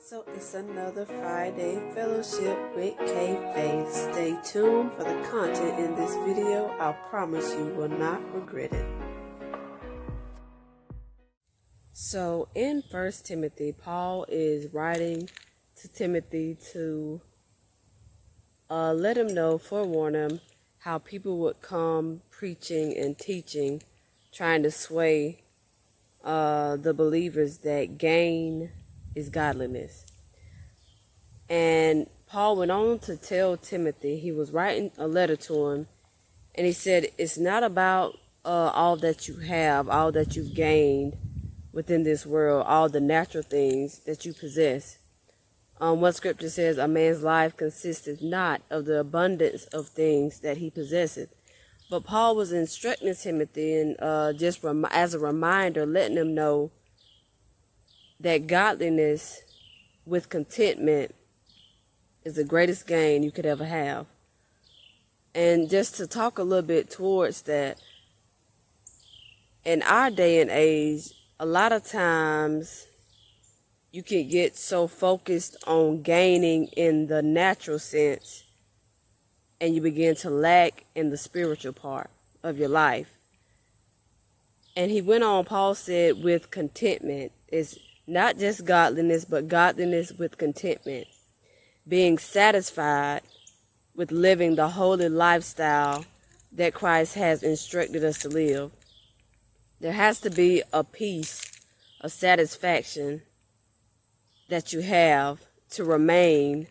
So it's another Friday fellowship with K Faith. Stay tuned for the content in this video. I promise you will not regret it. So in 1 Timothy, Paul is writing to Timothy to let him know, forewarn him, how people would come preaching and teaching, trying to sway the believers that gain is godliness. And Paul went on to tell Timothy, he was writing a letter to him, and he said, it's not about all that you have, all that you've gained within this world, all the natural things that you possess. What scripture says, a man's life consisteth not of the abundance of things that he possesseth. But Paul was instructing Timothy, and just as a reminder, letting him know that godliness with contentment is the greatest gain you could ever have. And just to talk a little bit towards that, in our day and age, a lot of times you can get so focused on gaining in the natural sense, and you begin to lack in the spiritual part of your life. And he went on, Paul said, with contentment is not just godliness, but godliness with contentment. Being satisfied with living the holy lifestyle that Christ has instructed us to live. There has to be a peace, a satisfaction that you have to remain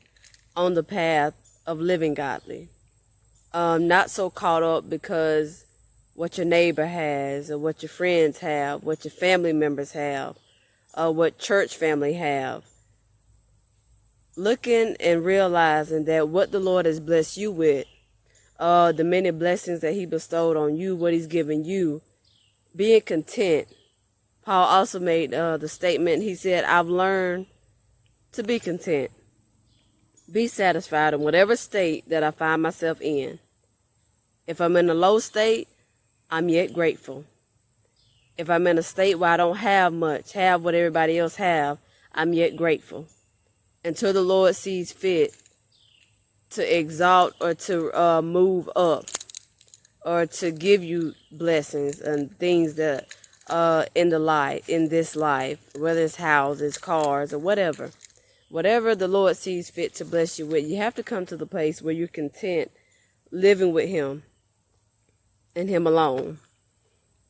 on the path of living godly. Not so caught up because what your neighbor has, or what your friends have, what your family members have, what church family have. Looking and realizing that what the Lord has blessed you with, the many blessings that he bestowed on you, what he's given you, being content. Paul also made the statement, he said, I've learned to be content. Be satisfied in whatever state that I find myself in. If I'm in a low state, I'm yet grateful. If I'm in a state where I don't have much, have what everybody else have, I'm yet grateful. Until the Lord sees fit to exalt or to move up, or to give you blessings and things that in this life, whether it's houses, cars, or whatever the Lord sees fit to bless you with, you have to come to the place where you're content living with him and him alone.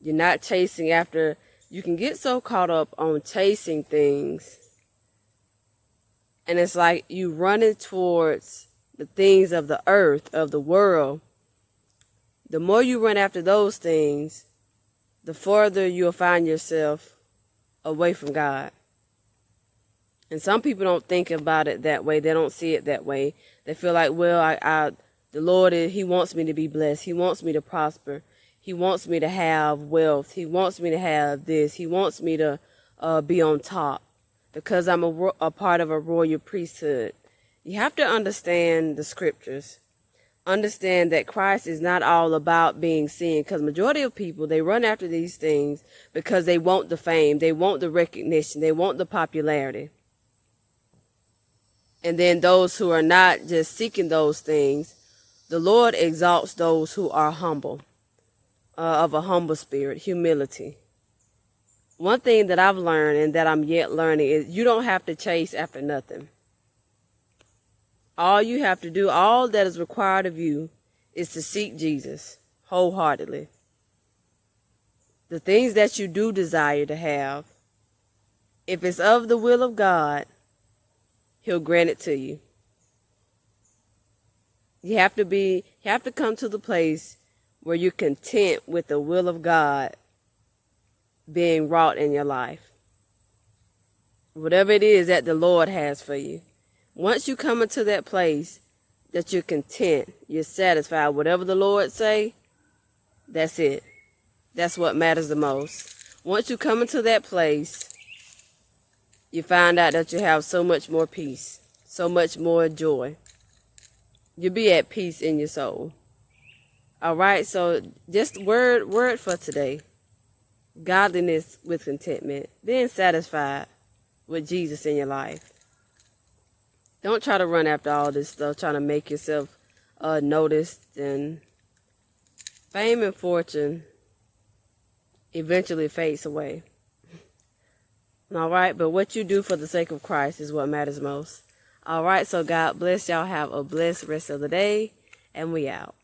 You're not chasing after. You can get so caught up on chasing things, and it's like you running towards the things of the earth, of the world. The more you run after those things, the farther you'll find yourself away from God. And some people don't think about it that way. They don't see it that way. They feel like, well, the Lord, he wants me to be blessed. He wants me to prosper. He wants me to have wealth. He wants me to have this. He wants me to be on top because I'm a part of a royal priesthood. You have to understand the scriptures. Understand that Christ is not all about being seen, because majority of people, they run after these things because they want the fame. They want the recognition. They want the popularity. And then those who are not just seeking those things, the Lord exalts those who are humble. Of a humble spirit, humility. One thing that I've learned and that I'm yet learning is you don't have to chase after nothing. All you have to do, all that is required of you, is to seek Jesus wholeheartedly. The things that you do desire to have, if it's of the will of God, he'll grant it to you. You have to come to the place where you're content with the will of God being wrought in your life. Whatever it is that the Lord has for you. Once you come into that place that you're content, you're satisfied, whatever the Lord say, that's it. That's what matters the most. Once you come into that place, you find out that you have so much more peace, so much more joy. You'll be at peace in your soul. All right, so just word for today. Godliness with contentment. Being satisfied with Jesus in your life. Don't try to run after all this stuff, trying to make yourself noticed. And fame and fortune eventually fades away. All right, but what you do for the sake of Christ is what matters most. All right, so God bless y'all. Have a blessed rest of the day, and we out.